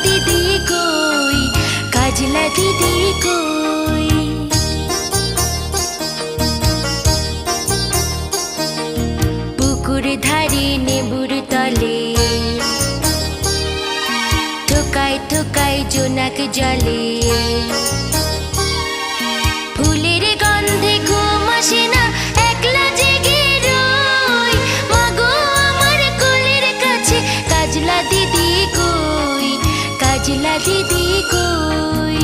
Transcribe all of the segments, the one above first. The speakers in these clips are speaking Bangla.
দিদি কই, কাজলা দিদি কই। পুকুর ধারে নেবুর তলে থোকায় থোকায় জোনাক জলে। ফুলের গন্ধে ঘুম আসে না, একলা জেগে রই। মাগো আমার কোলের কাছে কাজলা দিদি কই, কাজলা দিদি কই।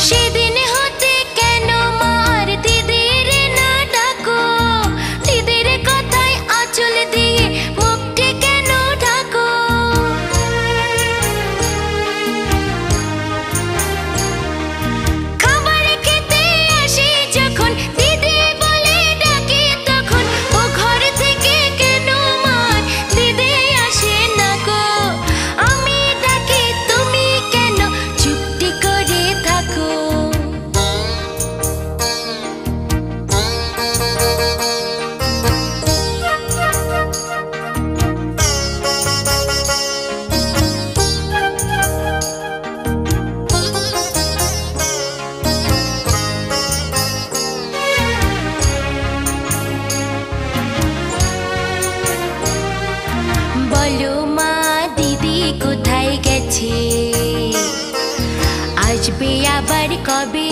সেদিন হতে কেন মার দিদির না ডাকো, দিদির কথায় আঁচল দিয়ে মুখটি কেন ঢাকো। খাবার খেতে আসি যখন দিদি বলে ডাকে তখন, ও ঘর থেকে কেন মার দিদি আসে না গো। আমি ডাকি তুমি কেন চুপটি করে থাকো। বলো মা দিদি কোথায় গেছে, আসবে আবার কবে